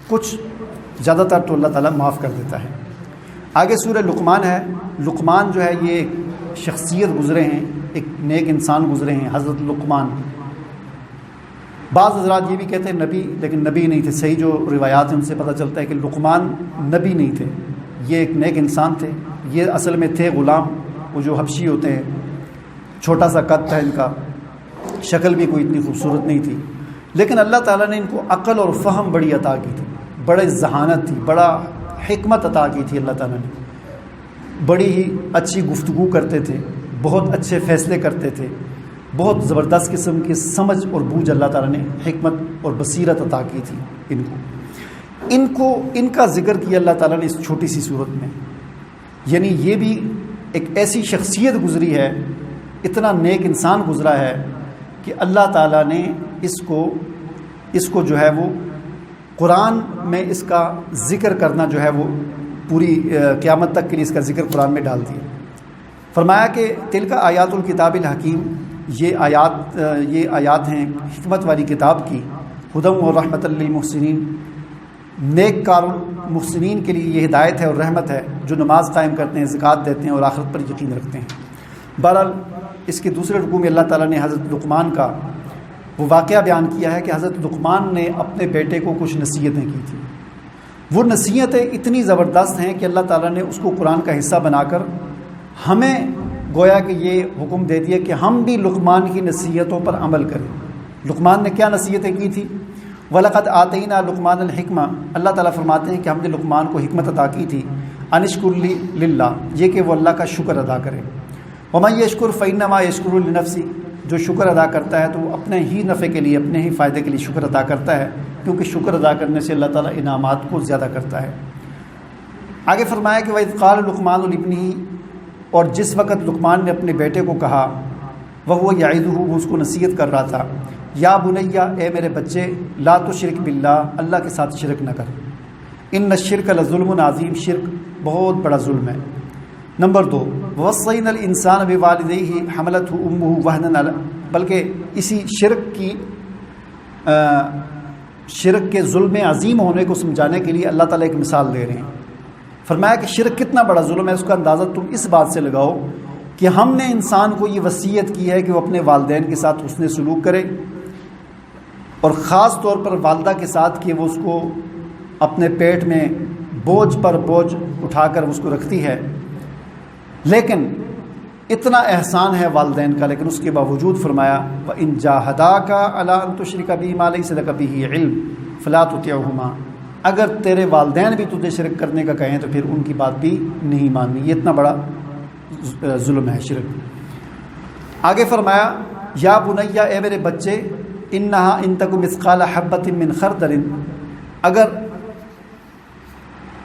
کچھ زیادہ تر تو اللہ تعالیٰ معاف کر دیتا ہے۔ آگے سورہ لقمان ہے۔ لقمان جو ہے یہ ایک شخصیت گزرے ہیں، ایک نیک انسان گزرے ہیں، حضرت لقمان۔ بعض حضرات یہ بھی کہتے ہیں نبی، لیکن نبی نہیں تھے۔ صحیح جو روایات ہیں ان سے پتہ چلتا ہے کہ لقمان نبی نہیں تھے، یہ ایک نیک انسان تھے۔ یہ اصل میں تھے غلام، وہ جو حبشی ہوتے ہیں، چھوٹا سا قد تھا ان کا، شکل بھی کوئی اتنی خوبصورت نہیں تھی، لیکن اللہ تعالیٰ نے ان کو عقل اور فہم بڑی عطا کی تھی، بڑے ذہانت تھی، بڑا حکمت عطا کی تھی اللہ تعالیٰ نے۔ بڑی ہی اچھی گفتگو کرتے تھے، بہت اچھے فیصلے کرتے تھے، بہت زبردست قسم کی سمجھ اور بوجھ اللہ تعالیٰ نے حکمت اور بصیرت عطا کی تھی ان کا ذکر کیا اللہ تعالیٰ نے اس چھوٹی سی صورت میں۔ یعنی یہ بھی ایک ایسی شخصیت گزری ہے، اتنا نیک انسان گزرا ہے کہ اللہ تعالیٰ نے اس کو جو ہے وہ قرآن میں اس کا ذکر کرنا جو ہے وہ پوری قیامت تک کے لیے اس کا ذکر قرآن میں ڈال دیا۔ فرمایا کہ تلک آیات الکتاب الحکیم، یہ آیات ہیں حکمت والی کتاب کی، ہدی و رحمت للمحسنین، نیک کار محسنین کے لیے یہ ہدایت ہے اور رحمت ہے جو نماز قائم کرتے ہیں، زکوٰۃ دیتے ہیں اور آخرت پر یقین رکھتے ہیں۔ بہرحال اس کے دوسرے رکوع میں اللہ تعالیٰ نے حضرت لقمان کا وہ واقعہ بیان کیا ہے کہ حضرت لقمان نے اپنے بیٹے کو کچھ نصیحتیں کی تھیں۔ وہ نصیحتیں اتنی زبردست ہیں کہ اللہ تعالیٰ نے اس کو قرآن کا حصہ بنا کر ہمیں گویا کہ یہ حکم دے دیا کہ ہم بھی لقمان کی نصیحتوں پر عمل کریں۔ لقمان نے کیا نصیحتیں کی تھی؟ وَلَقَدْ آتَيْنَا لُقْمَانَ الْحِكْمَةَ، اللہ تعالیٰ فرماتے ہیں کہ ہم نے لقمان کو حکمت عطا کی تھی، أَنِ اشْكُرْ لِلَّهِ، یہ کہ وہ اللہ کا شکر ادا کرے۔ وَمَن يَشْكُرْ فَإِنَّمَا يَشْكُرُ لِنَفْسِهِ، جو شکر ادا کرتا ہے تو وہ اپنے ہی نفع کے لیے، اپنے ہی فائدے کے لیے شکر ادا کرتا ہے، کیونکہ شکر ادا کرنے سے اللہ تعالیٰ انعامات کو زیادہ کرتا ہے۔ آگے فرمایا کہ وَإِذْ قَالَ لُقْمَانُ لِابْنِهِ، اور جس وقت لقمان نے اپنے بیٹے کو کہا، وَهُوَ يَعِظُهُ، وہ اس کو نصیحت کر رہا تھا، یا بنیا، اے میرے بچے، لا تشرک باللہ، اللہ کے ساتھ شرک نہ کر، ان الشرک لظلم عظیم، شرک بہت بڑا ظلم ہے۔ نمبر 2، وَوَصَّيْنَا الْإِنسَانَ بِوَالِدَيْهِ حَمَلَتْهُ أُمُّهُ وَهْنًا، بلکہ اسی شرک کے ظلم عظیم ہونے کو سمجھانے کے لیے اللہ تعالیٰ ایک مثال دے رہے ہیں۔ فرمایا کہ شرک کتنا بڑا ظلم ہے، اس کا اندازہ تم اس بات سے لگاؤ کہ ہم نے انسان کو یہ وصیت کی ہے کہ وہ اپنے والدین کے ساتھ حسن سلوک کرے، اور خاص طور پر والدہ کے ساتھ کہ وہ اس کو اپنے پیٹ میں بوجھ پر بوجھ اٹھا کر اس کو رکھتی ہے، لیکن اتنا احسان ہے والدین کا، لیکن اس کے باوجود فرمایا وَإِن جَاهَدَاكَ عَلَىٰ أَن تُشْرِكَ بِي مَا لَيْسَ لَكَ بِهِ عِلْمٌ فَلَا تُطِعْهُمَا، اگر تیرے والدین بھی تجھے شرک کرنے کا کہیں تو پھر ان کی بات بھی نہیں ماننی۔ یہ اتنا بڑا ظلم ہے شرک۔ آگے فرمایا یا بنیا، اے میرے بچے، انہا ان تک مثقال حبۃ من خردل، اگر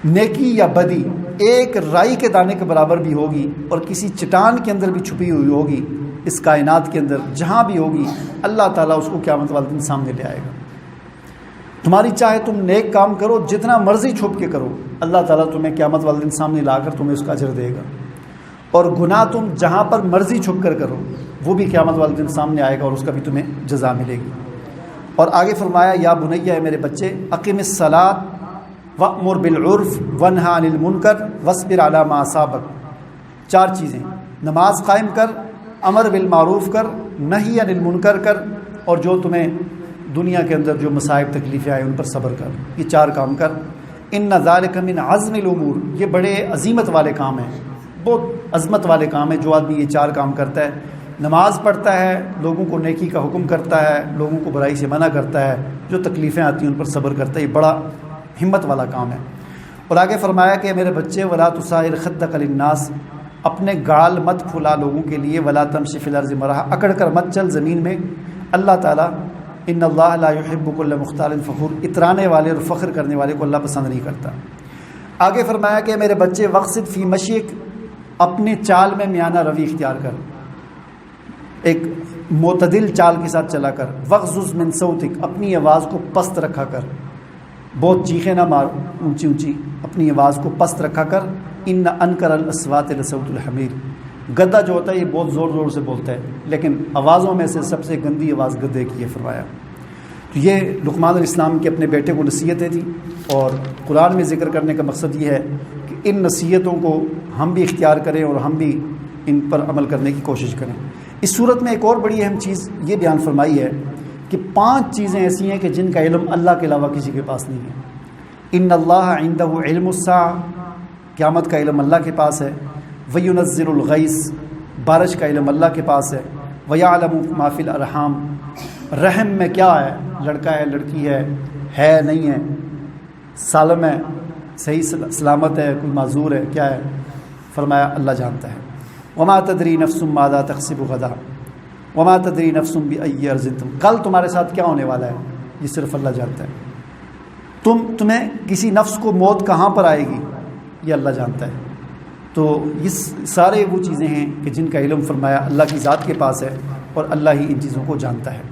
نیکی یا بدی ایک رائی کے دانے کے برابر بھی ہوگی اور کسی چٹان کے اندر بھی چھپی ہوئی ہوگی، اس کائنات کے اندر جہاں بھی ہوگی، اللہ تعالیٰ اس کو قیامت والے دن سامنے لے آئے گا۔ تمہاری چاہے تم نیک کام کرو، جتنا مرضی چھپ کے کرو، اللہ تعالیٰ تمہیں قیامت والے دن سامنے لا کر تمہیں اس کا اجر دے گا، اور گناہ تم جہاں پر مرضی چھپ کر کرو وہ بھی قیامت والے دن سامنے آئے گا اور اس کا بھی تمہیں جزا ملے گی۔ اور آگے فرمایا یا بنیا، اے میرے بچے، اقم الصلاۃ وأمر بالعرف وانہا عن المنکر واصبر علی ما اصابک، 4 چیزیں، نماز قائم کر، امر بالمعروف کر، نہی عن المنکر کر، اور جو تمہیں دنیا کے اندر جو مصائب تکلیفیں آئیں ان پر صبر کر، یہ 4 کام کر۔ ان ذالک من عزم الامور، یہ بڑے عظیمت والے کام ہیں، بہت عظمت والے کام ہیں۔ جو آدمی یہ 4 کام کرتا ہے، نماز پڑھتا ہے، لوگوں کو نیکی کا حکم کرتا ہے، لوگوں کو برائی سے منع کرتا ہے، جو تکلیفیں آتی ہیں ان پر صبر کرتا ہے، یہ بڑا ہمت والا کام ہے۔ اور آگے فرمایا کہ میرے بچے ولا تصائر خدک للناس، اپنے گال مت پھلا لوگوں کے لیے، ولا تمشی فی الارض مرحا، اکڑ کر مت چل زمین میں۔ اللہ تعالیٰ ان اللہ لا يحب كل مختال فخور، اترانے والے اور فخر کرنے والے کو اللہ پسند نہیں کرتا۔ آگے فرمایا کہ میرے بچے وقصد فی مشیک، اپنے چال میں میانہ روی اختیار کر، ایک معتدل چال کے ساتھ چلا کر۔ وغضض من صوتک، اپنی آواز کو پست رکھا کر، بہت چیخیں نہ مار اونچی اونچی، اپنی آواز کو پست رکھا کر۔ ان انکر الاصوات لصوت الحمیر، گدھا جو ہوتا ہے یہ بہت زور زور سے بولتا ہے، لیکن آوازوں میں سے سب سے گندی آواز گدھے کی ہے فرمایا۔ تو یہ لقمان علیہ السلام کے اپنے بیٹے کو نصیحتیں تھیں، اور قرآن میں ذکر کرنے کا مقصد یہ ہے کہ ان نصیحتوں کو ہم بھی اختیار کریں اور ہم بھی ان پر عمل کرنے کی کوشش کریں۔ اس صورت میں ایک اور بڑی اہم چیز یہ بیان فرمائی ہے کہ 5 چیزیں ایسی ہیں کہ جن کا علم اللہ کے علاوہ کسی کے پاس نہیں ہے۔ ان اللہ عندہ علم الساعہ، قیامت کا علم اللہ کے پاس ہے۔ وینزل الغیث، بارش کا علم اللہ کے پاس ہے۔ ویعلم ما فی الارحام، رحم میں کیا ہے، لڑکا ہے لڑکی ہے نہیں ہے، سالم ہے صحیح سلامت ہے، کوئی معذور ہے، کیا ہے، فرمایا اللہ جانتا ہے۔ وما تدری نفس ماذا تکسب غدا وما تدری نفس بأی ارض تموت، کل تمہارے ساتھ کیا ہونے والا ہے یہ صرف اللہ جانتا ہے۔ تمہیں کسی نفس کو موت کہاں پر آئے گی یہ اللہ جانتا ہے۔ تو یہ سارے وہ چیزیں ہیں کہ جن کا علم فرمایا اللہ کی ذات کے پاس ہے، اور اللہ ہی ان چیزوں کو جانتا ہے۔